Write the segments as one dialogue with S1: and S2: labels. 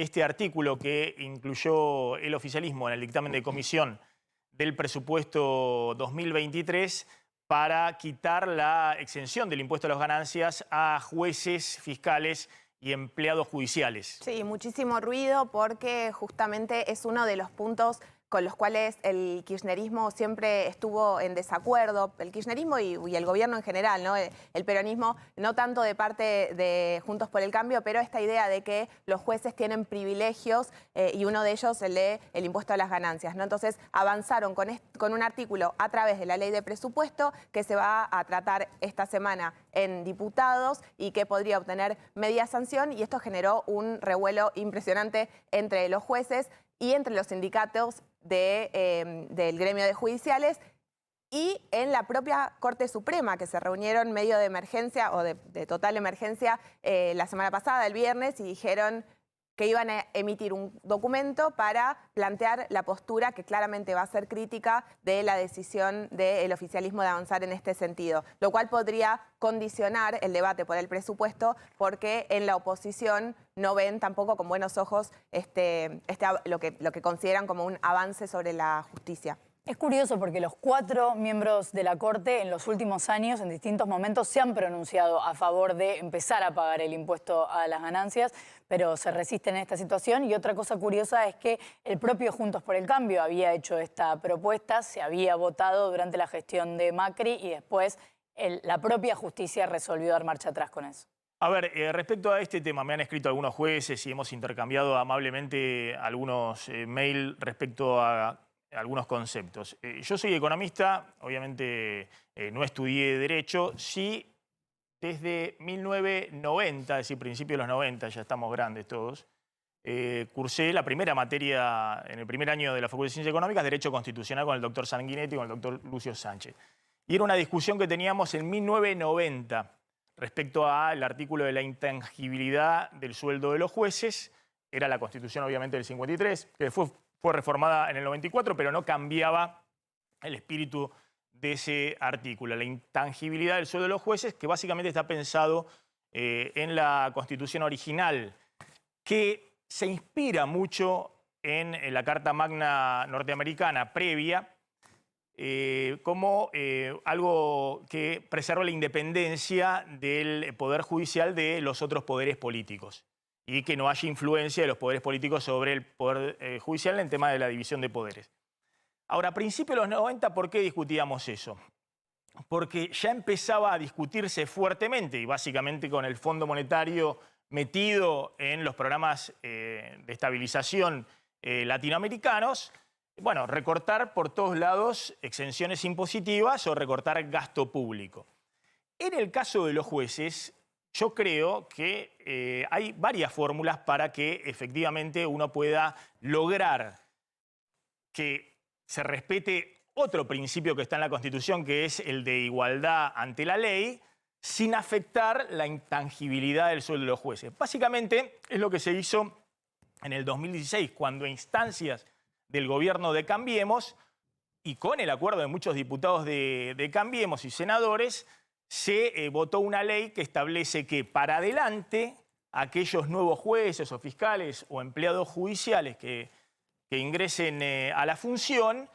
S1: este artículo que incluyó el oficialismo en el dictamen de comisión del presupuesto 2023 para quitar la exención del impuesto a las ganancias a jueces, fiscales y empleados judiciales.
S2: Sí, muchísimo ruido porque justamente es uno de los puntos con los cuales el kirchnerismo siempre estuvo en desacuerdo, el kirchnerismo y el gobierno en general, ¿no? El peronismo, no tanto de parte de Juntos por el Cambio, pero esta idea de que los jueces tienen privilegios y uno de ellos el impuesto a las ganancias, ¿no? Entonces avanzaron con un artículo a través de la ley de presupuesto que se va a tratar esta semana en diputados y que podría obtener media sanción, y esto generó un revuelo impresionante entre los jueces y entre los sindicatos del gremio de judiciales y en la propia Corte Suprema, que se reunieron medio de emergencia o de total emergencia la semana pasada, el viernes, y dijeron que iban a emitir un documento para plantear la postura que claramente va a ser crítica de la decisión del oficialismo de avanzar en este sentido, lo cual podría condicionar el debate por el presupuesto porque en la oposición no ven tampoco con buenos ojos lo que consideran como un avance sobre la justicia.
S3: Es curioso porque los 4 miembros de la Corte en los últimos años, en distintos momentos, se han pronunciado a favor de empezar a pagar el impuesto a las ganancias, pero se resisten en esta situación. Y otra cosa curiosa es que el propio Juntos por el Cambio había hecho esta propuesta, se había votado durante la gestión de Macri y después la propia justicia resolvió dar marcha atrás con eso.
S1: A ver, respecto a este tema, me han escrito algunos jueces y hemos intercambiado amablemente algunos mails respecto a algunos conceptos. Yo soy economista, obviamente no estudié Derecho, sí desde 1990, es decir, principios de los 90, ya estamos grandes todos, cursé la primera materia en el primer año de la Facultad de Ciencias Económicas, Derecho Constitucional, con el doctor Sanguinetti y con el doctor Lucio Sánchez. Y era una discusión que teníamos en 1990 respecto al artículo de la intangibilidad del sueldo de los jueces. Era la Constitución, obviamente, del 53, que fue reformada en el 94, pero no cambiaba el espíritu de ese artículo. La intangibilidad del sueldo de los jueces, que básicamente está pensado en la Constitución original, que se inspira mucho en la Carta Magna norteamericana previa, como algo que preserva la independencia del Poder Judicial de los otros poderes políticos y que no haya influencia de los poderes políticos sobre el Poder Judicial en el tema de la división de poderes. Ahora, a principios de los 90, ¿por qué discutíamos eso? Porque ya empezaba a discutirse fuertemente y básicamente con el Fondo Monetario metido en los programas de estabilización latinoamericanos, bueno, recortar por todos lados exenciones impositivas o recortar gasto público. En el caso de los jueces, yo creo que hay varias fórmulas para que efectivamente uno pueda lograr que se respete otro principio que está en la Constitución, que es el de igualdad ante la ley, sin afectar la intangibilidad del sueldo de los jueces. Básicamente es lo que se hizo en el 2016, cuando a instancias del gobierno de Cambiemos y con el acuerdo de muchos diputados de Cambiemos y senadores, se votó una ley que establece que para adelante aquellos nuevos jueces o fiscales o empleados judiciales que ingresen a la función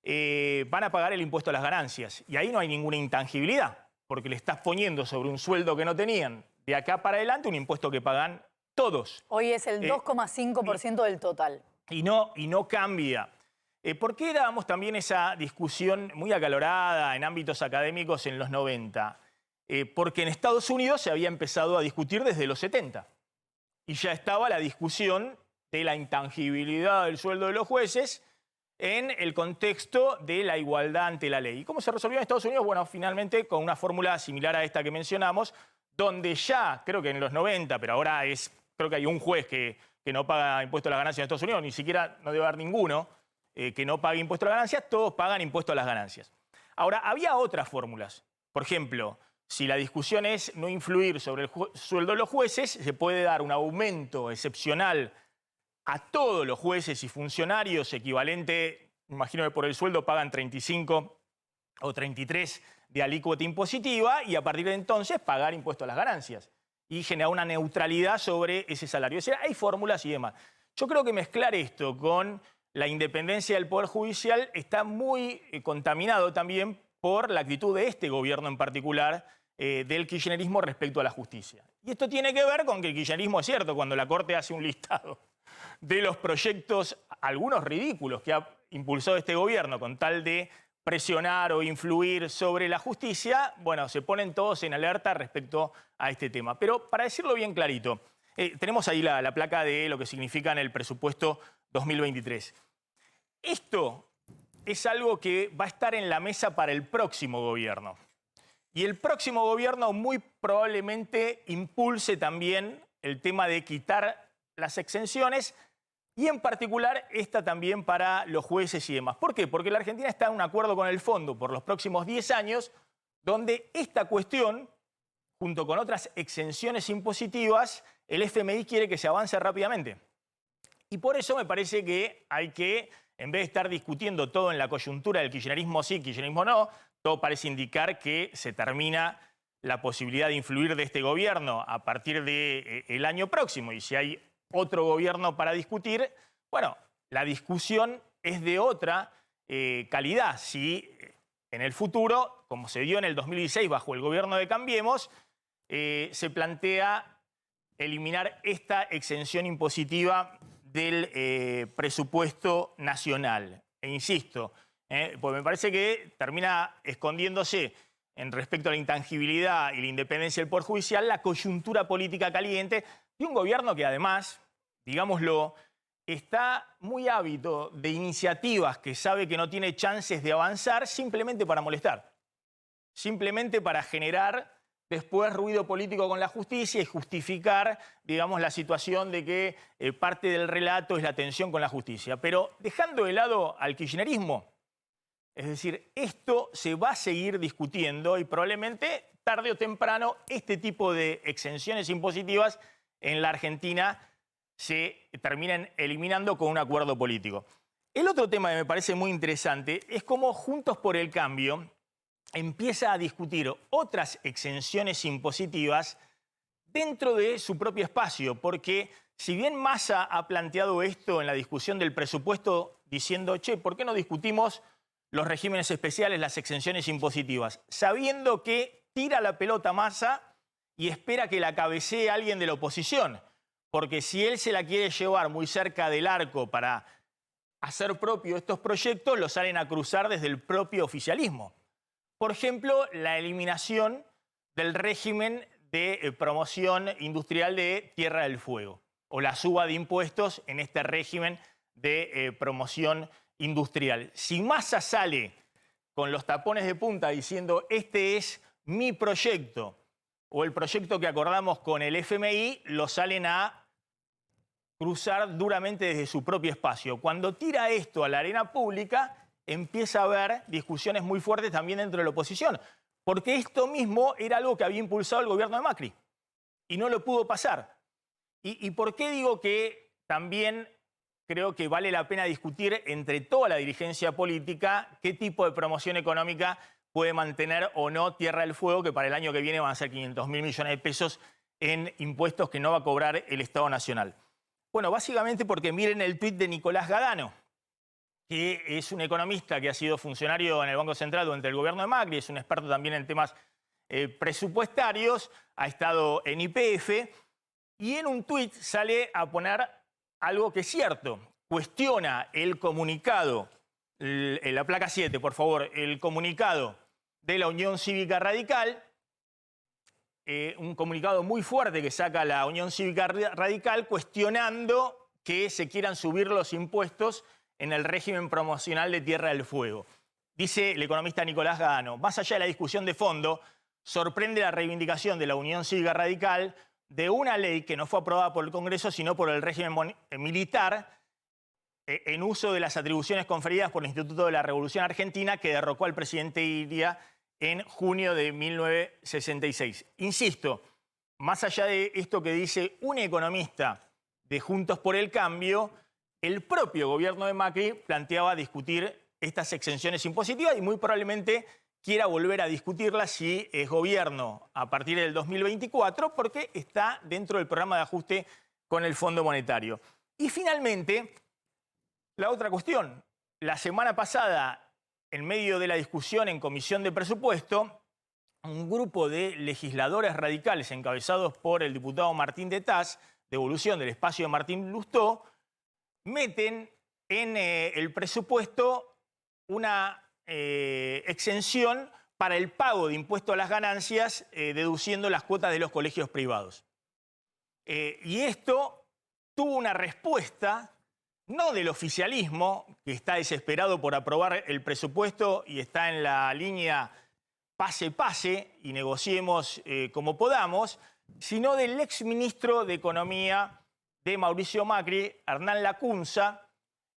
S1: van a pagar el impuesto a las ganancias. Y ahí no hay ninguna intangibilidad, porque le estás poniendo sobre un sueldo que no tenían de acá para adelante un impuesto que pagan todos.
S3: Hoy es el 2,5% del total.
S1: Y no cambia. ¿Por qué dábamos también esa discusión muy acalorada en ámbitos académicos en los 90? Porque en Estados Unidos se había empezado a discutir desde los 70. Y ya estaba la discusión de la intangibilidad del sueldo de los jueces en el contexto de la igualdad ante la ley. ¿Y cómo se resolvió en Estados Unidos? Bueno, finalmente con una fórmula similar a esta que mencionamos, donde ya, creo que en los 90, pero ahora creo que hay un juez que no paga impuesto a las ganancias en Estados Unidos, ni siquiera no debe haber ninguno que no pague impuesto a las ganancias, todos pagan impuesto a las ganancias. Ahora, había otras fórmulas. Por ejemplo, si la discusión es no influir sobre el sueldo de los jueces, se puede dar un aumento excepcional a todos los jueces y funcionarios equivalente, imagino que por el sueldo pagan 35 o 33 de alícuota impositiva y a partir de entonces pagar impuesto a las ganancias. y generar una neutralidad sobre ese salario. Es decir, hay fórmulas y demás. Yo creo que mezclar esto con la independencia del Poder Judicial está muy contaminado también por la actitud de este gobierno en particular, del kirchnerismo respecto a la justicia. Y esto tiene que ver con que el kirchnerismo, es cierto, cuando la Corte hace un listado de los proyectos, algunos ridículos, que ha impulsado este gobierno con tal de presionar o influir sobre la justicia, bueno, se ponen todos en alerta respecto a este tema. Pero para decirlo bien clarito, tenemos ahí la placa de lo que significa en el presupuesto 2023. Esto es algo que va a estar en la mesa para el próximo gobierno. Y el próximo gobierno muy probablemente impulse también el tema de quitar las exenciones y en particular esta también para los jueces y demás. ¿Por qué? Porque la Argentina está en un acuerdo con el fondo por los próximos 10 años donde esta cuestión, junto con otras exenciones impositivas, el FMI quiere que se avance rápidamente. Y por eso me parece que hay que, en vez de estar discutiendo todo en la coyuntura del kirchnerismo sí, kirchnerismo no, todo parece indicar que se termina la posibilidad de influir de este gobierno a partir del año próximo. Y si hay otro gobierno para discutir, bueno, la discusión es de otra calidad. Si en el futuro, como se dio en el 2016 bajo el gobierno de Cambiemos, se plantea eliminar esta exención impositiva del presupuesto nacional. E insisto, pues me parece que termina escondiéndose en respecto a la intangibilidad y la independencia del Poder Judicial la coyuntura política caliente de un gobierno que además, digámoslo, está muy ávido de iniciativas que sabe que no tiene chances de avanzar simplemente para molestar, simplemente para generar después ruido político con la justicia y justificar, digamos, la situación de que parte del relato es la tensión con la justicia. Pero dejando de lado al kirchnerismo, es decir, esto se va a seguir discutiendo y probablemente tarde o temprano este tipo de exenciones impositivas en la Argentina se terminen eliminando con un acuerdo político. El otro tema que me parece muy interesante es cómo Juntos por el Cambio empieza a discutir otras exenciones impositivas dentro de su propio espacio, porque si bien Massa ha planteado esto en la discusión del presupuesto diciendo, che, ¿por qué no discutimos los regímenes especiales, las exenciones impositivas? Sabiendo que tira la pelota Massa y espera que la cabecee alguien de la oposición, porque si él se la quiere llevar muy cerca del arco para hacer propio estos proyectos, los salen a cruzar desde el propio oficialismo. Por ejemplo, la eliminación del régimen de promoción industrial de Tierra del Fuego o la suba de impuestos en este régimen de promoción industrial. Si Massa sale con los tapones de punta diciendo este es mi proyecto o el proyecto que acordamos con el FMI, lo salen a cruzar duramente desde su propio espacio. Cuando tira esto a la arena pública, empieza a haber discusiones muy fuertes también dentro de la oposición, porque esto mismo era algo que había impulsado el gobierno de Macri y no lo pudo pasar. ¿Y por qué digo que también creo que vale la pena discutir entre toda la dirigencia política qué tipo de promoción económica puede mantener o no Tierra del Fuego, que para el año que viene van a ser 500.000 millones de pesos en impuestos que no va a cobrar el Estado Nacional? Bueno, básicamente porque miren el tuit de Nicolás Gadano, que es un economista que ha sido funcionario en el Banco Central durante el gobierno de Macri, es un experto también en temas presupuestarios, ha estado en YPF, y en un tuit sale a poner algo que es cierto, cuestiona el comunicado, la placa 7, por favor, el comunicado de la Unión Cívica Radical, un comunicado muy fuerte que saca la Unión Cívica Radical cuestionando que se quieran subir los impuestos en el régimen promocional de Tierra del Fuego. Dice el economista Nicolás Gadano, más allá de la discusión de fondo, sorprende la reivindicación de la Unión Cívica Radical de una ley que no fue aprobada por el Congreso, sino por el régimen militar, en uso de las atribuciones conferidas por el Instituto de la Revolución Argentina, que derrocó al presidente Iria en junio de 1966. Insisto, más allá de esto que dice un economista de Juntos por el Cambio, el propio gobierno de Macri planteaba discutir estas exenciones impositivas y muy probablemente quiera volver a discutirla si es gobierno a partir del 2024, porque está dentro del programa de ajuste con el Fondo Monetario. Y finalmente, la otra cuestión. La semana pasada, en medio de la discusión en Comisión de Presupuesto, un grupo de legisladores radicales encabezados por el diputado Martín Tetaz, de Evolución del espacio de Martín Lustó, meten en el presupuesto una exención para el pago de impuesto a las ganancias, deduciendo las cuotas de los colegios privados. Y esto tuvo una respuesta, no del oficialismo, que está desesperado por aprobar el presupuesto y está en la línea pase y negociemos como podamos, sino del exministro de Economía de Mauricio Macri, Hernán Lacunza,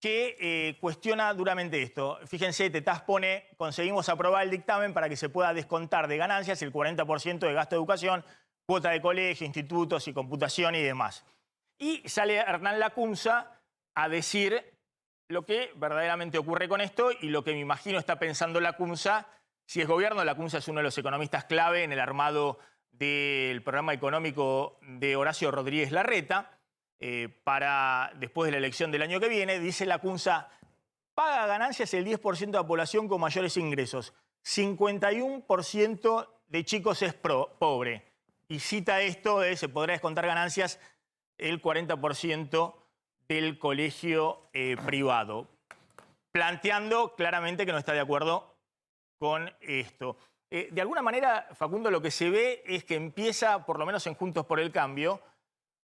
S1: que cuestiona duramente esto. Fíjense, Tetaz pone, conseguimos aprobar el dictamen para que se pueda descontar de ganancias el 40% de gasto de educación, cuota de colegio, institutos y computación y demás. Y sale Hernán Lacunza a decir lo que verdaderamente ocurre con esto y lo que me imagino está pensando Lacunza. Si es gobierno, Lacunza es uno de los economistas clave en el armado del programa económico de Horacio Rodríguez Larreta. Para después de la elección del año que viene, dice Lacunza, paga ganancias el 10% de la población con mayores ingresos. 51% de chicos es pobre. Y cita esto de se podrá descontar ganancias el 40% del colegio privado. Planteando claramente que no está de acuerdo con esto. De alguna manera, Facundo, lo que se ve es que empieza, por lo menos en Juntos por el Cambio,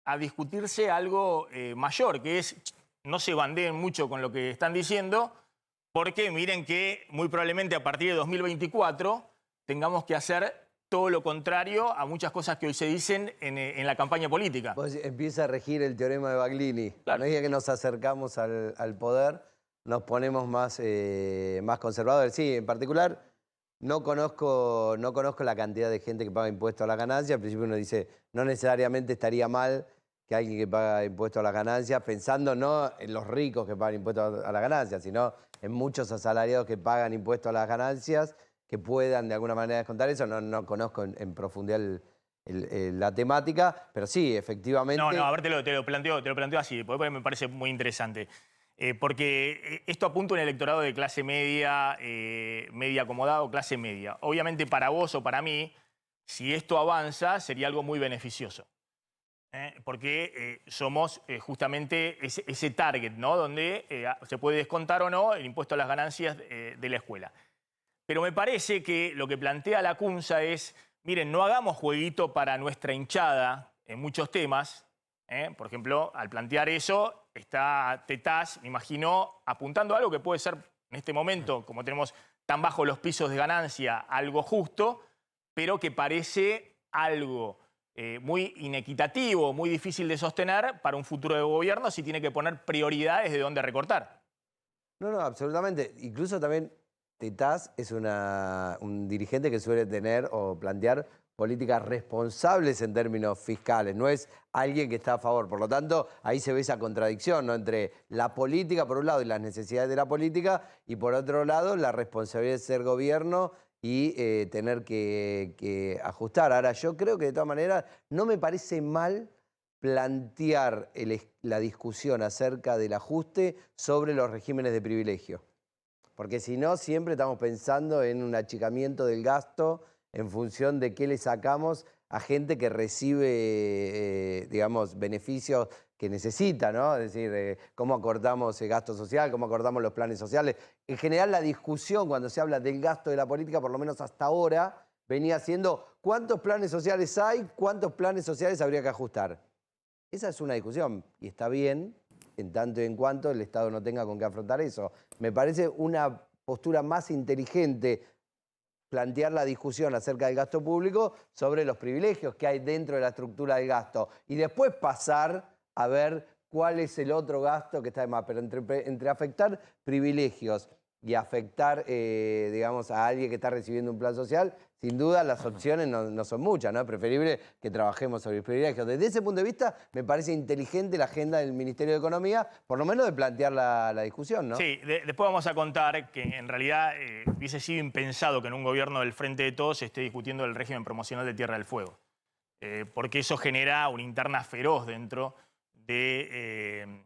S1: a discutirse algo mayor, que es, no se bandeen mucho con lo que están diciendo, porque miren que muy probablemente a partir de 2024 tengamos que hacer todo lo contrario a muchas cosas que hoy se dicen en la campaña política.
S4: Pues empieza a regir el teorema de Baglini.
S1: Claro.
S4: A medida que nos acercamos al poder, nos ponemos más conservadores. Sí, en particular, no conozco la cantidad de gente que paga impuestos a la ganancia. Al principio uno dice, no necesariamente estaría mal que alguien que paga impuestos a las ganancias, pensando no en los ricos que pagan impuestos a las ganancias, sino en muchos asalariados que pagan impuestos a las ganancias, que puedan de alguna manera descontar eso. No conozco en profundidad la temática, pero sí, efectivamente...
S1: No, a ver, te lo planteo así, porque me parece muy interesante. Porque esto apunta a un electorado de clase media, media acomodado, clase media. Obviamente para vos o para mí, si esto avanza, sería algo muy beneficioso. Porque somos justamente ese target, ¿no? Donde se puede descontar o no el impuesto a las ganancias de la escuela. Pero me parece que lo que plantea Lacunza es, miren, no hagamos jueguito para nuestra hinchada en muchos temas. Por ejemplo, al plantear eso, está Tetaz, me imagino, apuntando a algo que puede ser en este momento, como tenemos tan bajos los pisos de ganancia, algo justo, pero que parece algo muy inequitativo, muy difícil de sostener para un futuro de gobierno si tiene que poner prioridades de dónde recortar.
S4: No, absolutamente. Incluso también Tetaz es un dirigente que suele tener o plantear políticas responsables en términos fiscales, no es alguien que está a favor. Por lo tanto, ahí se ve esa contradicción, ¿no? Entre la política, por un lado, y las necesidades de la política, y por otro lado, la responsabilidad de ser gobierno y tener que ajustar. Ahora, yo creo que de todas maneras no me parece mal plantear la discusión acerca del ajuste sobre los regímenes de privilegio. Porque si no, siempre estamos pensando en un achicamiento del gasto en función de qué le sacamos a gente que recibe, digamos, beneficios que necesita, ¿no? Es decir, cómo acortamos el gasto social, cómo acortamos los planes sociales. En general, la discusión cuando se habla del gasto de la política, por lo menos hasta ahora, venía siendo ¿cuántos planes sociales hay? ¿Cuántos planes sociales habría que ajustar? Esa es una discusión y está bien en tanto y en cuanto el Estado no tenga con qué afrontar eso. Me parece una postura más inteligente plantear la discusión acerca del gasto público sobre los privilegios que hay dentro de la estructura del gasto y después pasar a ver cuál es el otro gasto que está de más. Pero entre afectar privilegios y afectar, digamos, a alguien que está recibiendo un plan social, sin duda las opciones no son muchas, ¿no? Es preferible que trabajemos sobre privilegios. Desde ese punto de vista, me parece inteligente la agenda del Ministerio de Economía, por lo menos de plantear la discusión, ¿no?
S1: Sí, después vamos a contar que en realidad hubiese sido impensado que en un gobierno del Frente de Todos se esté discutiendo el régimen promocional de Tierra del Fuego. Porque eso genera una interna feroz dentro de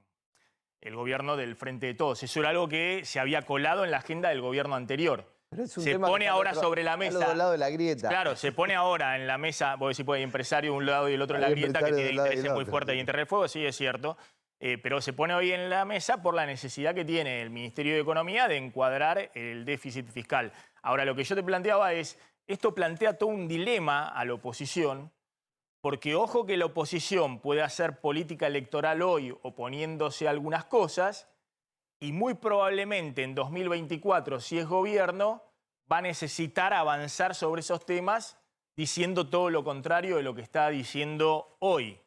S1: el gobierno del Frente de Todos. Eso era algo que se había colado en la agenda del gobierno anterior.
S4: Pero es un
S1: Se
S4: tema
S1: pone
S4: que
S1: ahora
S4: está
S1: sobre la mesa.
S4: al lado de la grieta.
S1: Claro, se pone ahora en la mesa, vos decís, pues, hay empresario de un lado y el otro en la
S4: Hay
S1: grieta, que
S4: empresario
S1: tiene
S4: de un lado y
S1: intereses
S4: del
S1: muy
S4: otro,
S1: fuertes
S4: sí.
S1: y en Tierra del Fuego, sí, es cierto. Pero se pone hoy en la mesa por la necesidad que tiene el Ministerio de Economía de encuadrar el déficit fiscal. Ahora, lo que yo te planteaba es, esto plantea todo un dilema a la oposición, porque ojo que la oposición puede hacer política electoral hoy oponiéndose a algunas cosas y muy probablemente en 2024, si es gobierno, va a necesitar avanzar sobre esos temas diciendo todo lo contrario de lo que está diciendo hoy.